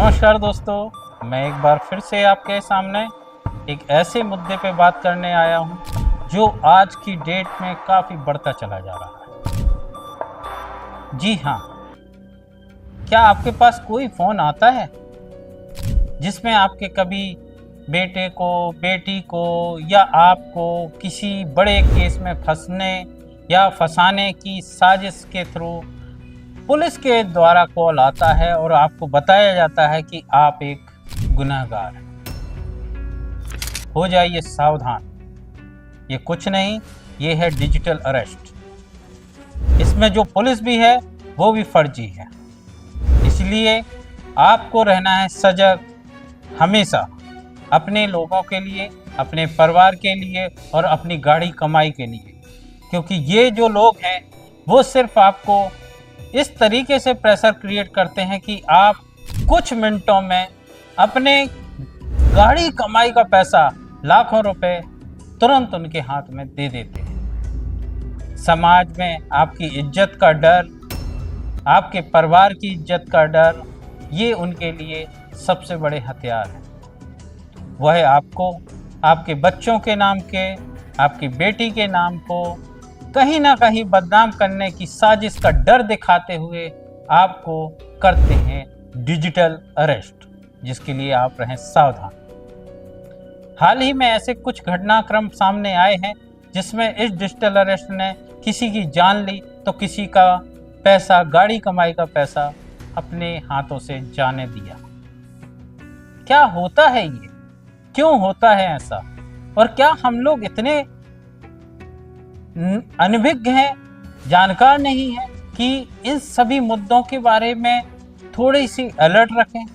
नमस्कार दोस्तों, मैं एक बार फिर से आपके सामने एक ऐसे मुद्दे पे बात करने आया हूँ जो आज की डेट में काफ़ी बढ़ता चला जा रहा है। जी हाँ, क्या आपके पास कोई फ़ोन आता है जिसमें आपके कभी बेटे को, बेटी को या आपको किसी बड़े केस में फंसने या फंसाने की साजिश के थ्रू पुलिस के द्वारा कॉल आता है और आपको बताया जाता है कि आप एक गुनहगार हैं? हो जाइए सावधान, ये कुछ नहीं, ये है डिजिटल अरेस्ट। इसमें जो पुलिस भी है वो भी फर्जी है, इसलिए आपको रहना है सजग हमेशा, अपने लोगों के लिए, अपने परिवार के लिए और अपनी गाड़ी कमाई के लिए। क्योंकि ये जो लोग हैं वो सिर्फ आपको इस तरीके से प्रेशर क्रिएट करते हैं कि आप कुछ मिनटों में अपने गाड़ी कमाई का पैसा, लाखों रुपए तुरंत उनके हाथ में दे देते हैं। समाज में आपकी इज्जत का डर, आपके परिवार की इज्जत का डर, ये उनके लिए सबसे बड़े हथियार हैं। वह आपको आपके बच्चों के नाम के, आपकी बेटी के नाम को कहीं ना कहीं बदनाम करने की साजिश का डर दिखाते हुए आपको करते हैं डिजिटल अरेस्ट, जिसके लिए आप रहें सावधान। हाल ही में ऐसे कुछ घटनाक्रम सामने आए हैं जिसमें इस डिजिटल अरेस्ट ने किसी की जान ली तो किसी का पैसा, गाड़ी कमाई का पैसा अपने हाथों से जाने दिया। क्या होता है ये? क्यों होता है ऐसा? और क्या हम लोग इतने अनभिज्ञ हैं, जानकार नहीं है कि इन सभी मुद्दों के बारे में थोड़ी सी अलर्ट रखें?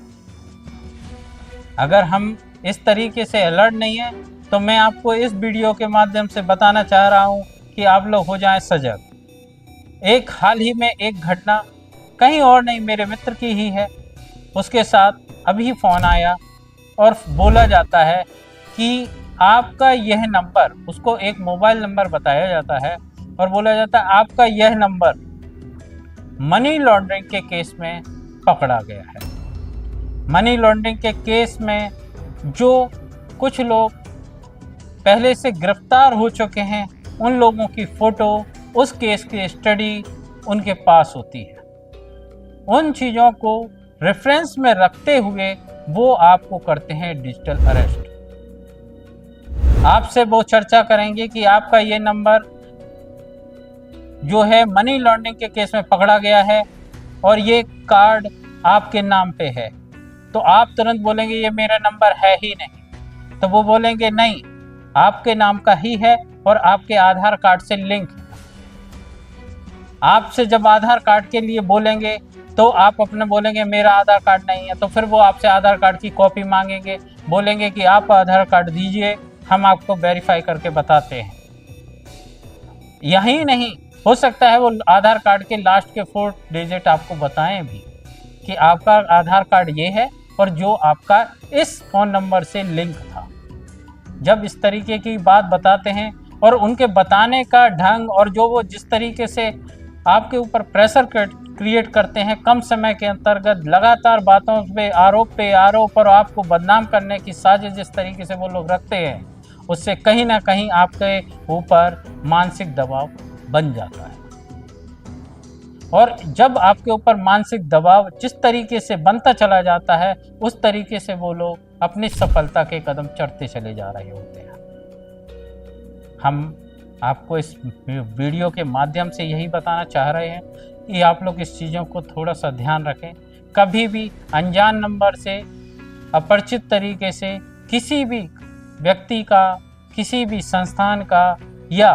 अगर हम इस तरीके से अलर्ट नहीं है तो मैं आपको इस वीडियो के माध्यम से बताना चाह रहा हूं कि आप लोग हो जाएं सजग। एक हाल ही में एक घटना कहीं और नहीं, मेरे मित्र की ही है। उसके साथ अभी फ़ोन आया और बोला जाता है कि आपका यह नंबर, उसको एक मोबाइल नंबर बताया जाता है और बोला जाता है आपका यह नंबर मनी लॉन्ड्रिंग के केस में पकड़ा गया है। मनी लॉन्ड्रिंग के केस में जो कुछ लोग पहले से गिरफ्तार हो चुके हैं, उन लोगों की फ़ोटो, उस केस की स्टडी उनके पास होती है। उन चीज़ों को रेफरेंस में रखते हुए वो आपको करते हैं डिजिटल अरेस्ट। आपसे वो चर्चा करेंगे कि आपका ये नंबर जो है मनी लॉन्ड्रिंग के केस में पकड़ा गया है और ये कार्ड आपके नाम पे है। तो आप तुरंत बोलेंगे ये मेरा नंबर है ही नहीं। तो वो बोलेंगे नहीं, आपके नाम का ही है और आपके आधार कार्ड से लिंक है। आपसे जब आधार कार्ड के लिए बोलेंगे तो आप अपने बोलेंगे मेरा आधार कार्ड नहीं है, तो फिर वो आपसे आधार कार्ड की कॉपी मांगेंगे, बोलेंगे कि आप आधार कार्ड दीजिए, हम आपको वेरीफाई करके बताते हैं। यही नहीं, हो सकता है वो आधार कार्ड के लास्ट के 4 डिजिट आपको बताएं भी कि आपका आधार कार्ड ये है और जो आपका इस फ़ोन नंबर से लिंक था। जब इस तरीके की बात बताते हैं और उनके बताने का ढंग और जो वो जिस तरीके से आपके ऊपर प्रेशर क्रिएट करते हैं, कम समय के अंतर्गत लगातार बातों पे आरोप और आपको बदनाम करने की साजिश जिस तरीके से वो लोग रखते हैं, उससे कहीं ना कहीं आपके ऊपर मानसिक दबाव बन जाता है। और जब आपके ऊपर मानसिक दबाव जिस तरीके से बनता चला जाता है, उस तरीके से वो लोग अपनी सफलता के कदम चढ़ते चले जा रहे होते हैं। हम आपको इस वीडियो के माध्यम से यही बताना चाह रहे हैं कि आप लोग इस चीज़ों को थोड़ा सा ध्यान रखें। कभी भी अनजान नंबर से, अपरिचित तरीके से किसी भी व्यक्ति का, किसी भी संस्थान का या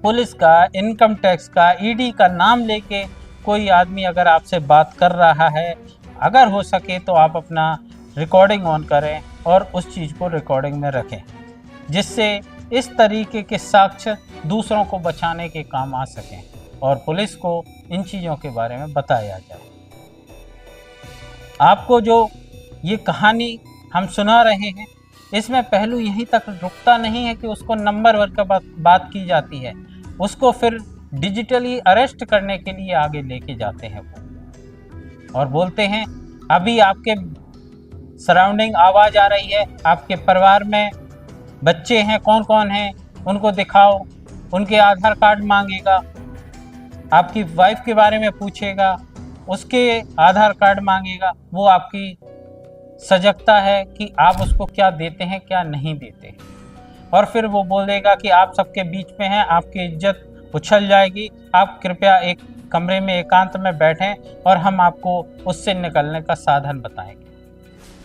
पुलिस का, इनकम टैक्स का, ईडी का नाम लेके कोई आदमी अगर आपसे बात कर रहा है, अगर हो सके तो आप अपना रिकॉर्डिंग ऑन करें और उस चीज़ को रिकॉर्डिंग में रखें, जिससे इस तरीके के साक्ष्य दूसरों को बचाने के काम आ सकें और पुलिस को इन चीज़ों के बारे में बताया जाए। आपको जो ये कहानी हम सुना रहे हैं, इसमें पहलू यहीं तक रुकता नहीं है कि उसको नंबर वर का बात की जाती है, उसको फिर डिजिटली अरेस्ट करने के लिए आगे लेके जाते हैं वो और बोलते हैं अभी आपके सराउंडिंग आवाज़ आ रही है, आपके परिवार में बच्चे हैं, कौन कौन हैं उनको दिखाओ, उनके आधार कार्ड मांगेगा, आपकी वाइफ के बारे में पूछेगा, उसके आधार कार्ड मांगेगा। वो आपकी सजगता है कि आप उसको क्या देते हैं क्या नहीं देते हैं। और फिर वो बोलेगा कि आप सबके बीच में हैं, आपकी इज्जत उछल जाएगी, आप कृपया एक कमरे में एकांत में बैठें और हम आपको उससे निकलने का साधन बताएंगे।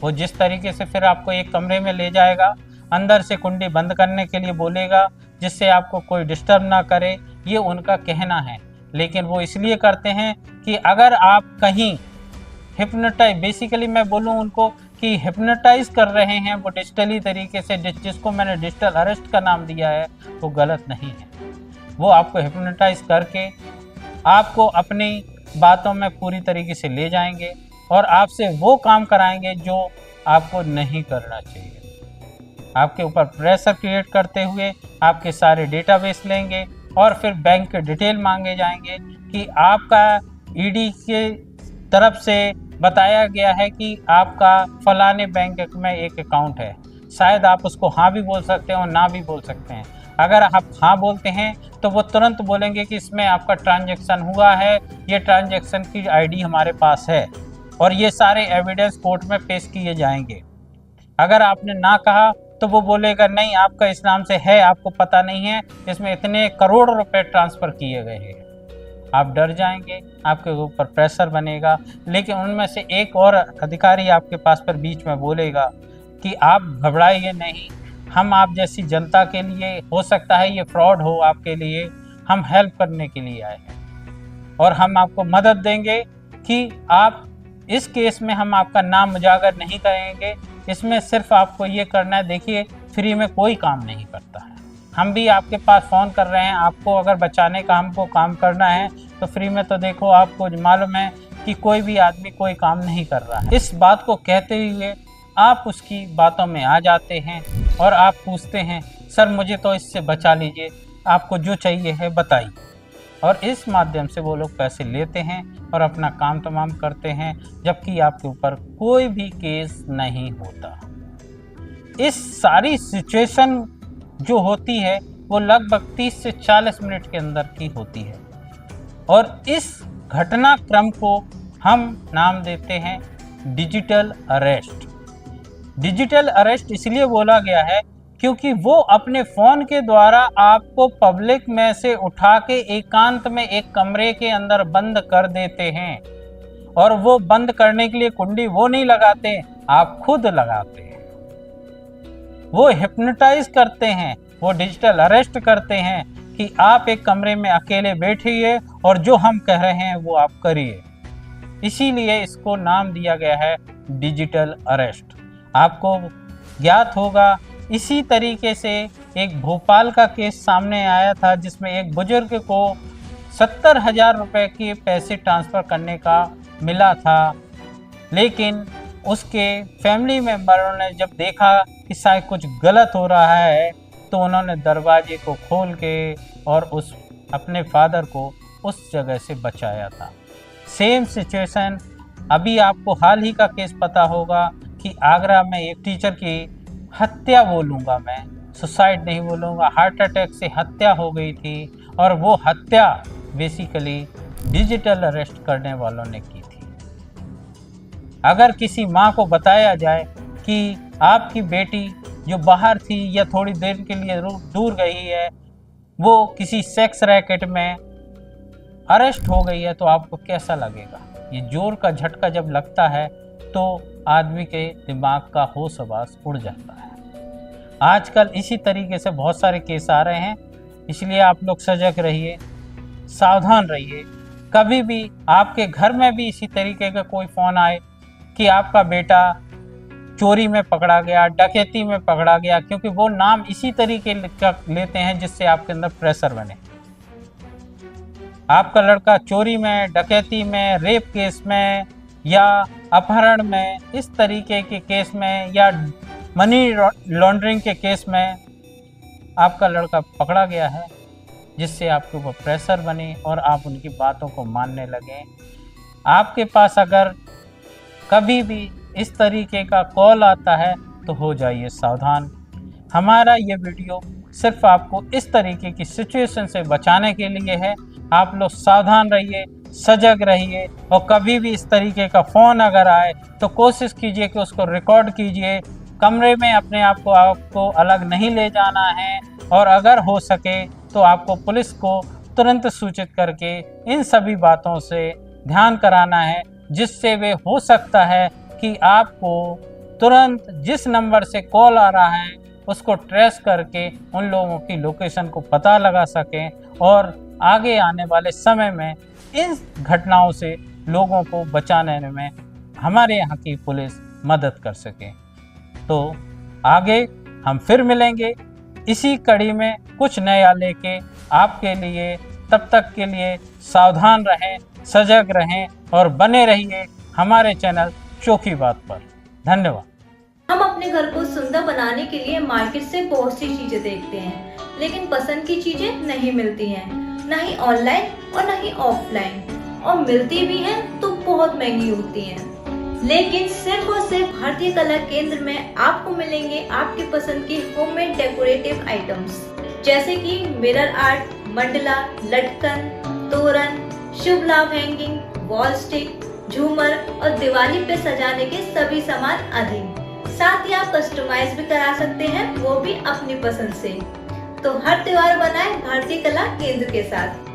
वो जिस तरीके से फिर आपको एक कमरे में ले जाएगा, अंदर से कुंडी बंद करने के लिए बोलेगा जिससे आपको कोई डिस्टर्ब ना करे, ये उनका कहना है। लेकिन वो इसलिए करते हैं कि अगर आप कहीं हिप्नोटाइज, बेसिकली मैं बोलूँ उनको कि हिप्नोटाइज कर रहे हैं वो डिजिटली तरीके से, जिसको मैंने डिजिटल अरेस्ट का नाम दिया है, वो गलत नहीं है। वो आपको हिप्नोटाइज करके आपको अपनी बातों में पूरी तरीके से ले जाएंगे और आपसे वो काम कराएंगे जो आपको नहीं करना चाहिए। आपके ऊपर प्रेशर क्रिएट करते हुए आपके सारे डेटाबेस लेंगे और फिर बैंक के डिटेल मांगे जाएंगे कि आपका ईडी के तरफ से बताया गया है कि आपका फलाने बैंक में एक अकाउंट है। शायद आप उसको हाँ भी बोल सकते हैं और ना भी बोल सकते हैं। अगर आप हाँ बोलते हैं तो वो तुरंत बोलेंगे कि इसमें आपका ट्रांजैक्शन हुआ है, ये ट्रांजैक्शन की आईडी हमारे पास है और ये सारे एविडेंस कोर्ट में पेश किए जाएंगे। अगर आपने ना कहा तो वो बोलेगा नहीं, आपका इस नाम से है, आपको पता नहीं है, इसमें इतने करोड़ रुपए ट्रांसफ़र किए गए हैं। आप डर जाएंगे, आपके ऊपर प्रेशर बनेगा। लेकिन उनमें से एक और अधिकारी आपके पास पर बीच में बोलेगा कि आप घबराइए नहीं, हम आप जैसी जनता के लिए, हो सकता है ये फ्रॉड हो आपके लिए, हम हेल्प करने के लिए आए हैं और हम आपको मदद देंगे कि आप इस केस में हम आपका नाम उजागर नहीं करेंगे। इसमें सिर्फ आपको ये करना है, देखिए फ्री में कोई काम नहीं करता है। हम भी आपके पास फ़ोन कर रहे हैं, आपको अगर बचाने का हमको काम करना है तो फ्री में तो देखो आपको मालूम है कि कोई भी आदमी कोई काम नहीं कर रहा है। इस बात को कहते हुए आप उसकी बातों में आ जाते हैं और आप पूछते हैं सर मुझे तो इससे बचा लीजिए, आपको जो चाहिए है बताइए। और इस माध्यम से वो लोग पैसे लेते हैं और अपना काम तमाम करते हैं, जबकि आपके ऊपर कोई भी केस नहीं होता। इस सारी सिचुएशन जो होती है वो लगभग 30 से 40 मिनट के अंदर की होती है और इस घटनाक्रम को हम नाम देते हैं डिजिटल अरेस्ट। डिजिटल अरेस्ट इसलिए बोला गया है क्योंकि वो अपने फ़ोन के द्वारा आपको पब्लिक में से उठा के एकांत में एक कमरे के अंदर बंद कर देते हैं और वो बंद करने के लिए कुंडी वो नहीं लगाते, आप खुद लगाते हैं। वो हिप्नोटाइज करते हैं, वो डिजिटल अरेस्ट करते हैं कि आप एक कमरे में अकेले बैठिए और जो हम कह रहे हैं वो आप करिए। इसीलिए इसको नाम दिया गया है डिजिटल अरेस्ट। आपको ज्ञात होगा इसी तरीके से एक भोपाल का केस सामने आया था जिसमें एक बुजुर्ग को 70,000 रुपए के पैसे ट्रांसफ़र करने का मिला था, लेकिन उसके फैमिली मेम्बरों ने जब देखा कि शायद कुछ गलत हो रहा है तो उन्होंने दरवाजे को खोल के और उस अपने फादर को उस जगह से बचाया था। सेम सिचुएशन अभी आपको हाल ही का केस पता होगा कि आगरा में एक टीचर की हत्या बोलूँगा मैं, सुसाइड नहीं बोलूँगा, हार्ट अटैक से हत्या हो गई थी और वो हत्या बेसिकली डिजिटल अरेस्ट करने वालों ने की थी। अगर किसी माँ को बताया जाए कि आपकी बेटी जो बाहर थी या थोड़ी देर के लिए दूर गई है, वो किसी सेक्स रैकेट में अरेस्ट हो गई है, तो आपको कैसा लगेगा? ये जोर का झटका जब लगता है तो आदमी के दिमाग का होश हवास उड़ जाता है। आजकल इसी तरीके से बहुत सारे केस आ रहे हैं, इसलिए आप लोग सजग रहिए, सावधान रहिए। कभी भी आपके घर में भी इसी तरीके का कोई फ़ोन आए कि आपका बेटा चोरी में पकड़ा गया, डकैती में पकड़ा गया, क्योंकि वो नाम इसी तरीके का लेते हैं जिससे आपके अंदर प्रेशर बने। आपका लड़का चोरी में, डकैती में, रेप केस में या अपहरण में, इस तरीके के केस में या मनी लॉन्ड्रिंग के केस में आपका लड़का पकड़ा गया है, जिससे आपके ऊपर प्रेशर बने और आप उनकी बातों को मानने लगें। आपके पास अगर कभी भी इस तरीके का कॉल आता है तो हो जाइए सावधान। हमारा ये वीडियो सिर्फ आपको इस तरीके की सिचुएशन से बचाने के लिए है। आप लोग सावधान रहिए, सजग रहिए, और कभी भी इस तरीके का फ़ोन अगर आए तो कोशिश कीजिए कि उसको रिकॉर्ड कीजिए। कमरे में अपने आप को आपको अलग नहीं ले जाना है, और अगर हो सके तो आपको पुलिस को तुरंत सूचित करके इन सभी बातों से ध्यान कराना है, जिससे वे हो सकता है कि आपको तुरंत जिस नंबर से कॉल आ रहा है उसको ट्रेस करके उन लोगों की लोकेशन को पता लगा सकें, और आगे आने वाले समय में इन घटनाओं से लोगों को बचाने में हमारे यहाँ की पुलिस मदद कर सके। तो आगे हम फिर मिलेंगे इसी कड़ी में कुछ नया लेके आपके लिए। तब तक के लिए सावधान रहें, सजग रहें और बने रहिए हमारे चैनल चोखी बात पर। धन्यवाद। हम अपने घर को सुंदर बनाने के लिए मार्केट से बहुत सी चीजें देखते हैं, लेकिन पसंद की चीजें नहीं मिलती हैं, न ही ऑनलाइन और न ही ऑफलाइन, और मिलती भी हैं तो बहुत महंगी होती हैं। लेकिन सिर्फ और सिर्फ भारतीय कला केंद्र में आपको मिलेंगे आपकी पसंद की होममेड डेकोरेटिव आइटम्स, जैसे कि मिरर आर्ट, मंडला, लटकन, तोरण, शुभ लाभ हैंगिंग, वॉल स्टिक, झूमर और दिवाली पे सजाने के सभी सामान आदि। साथ ही आप कस्टमाइज भी करा सकते हैं, वो भी अपनी पसंद से। तो हर त्योहार बनाएं भारतीय कला केंद्र के साथ।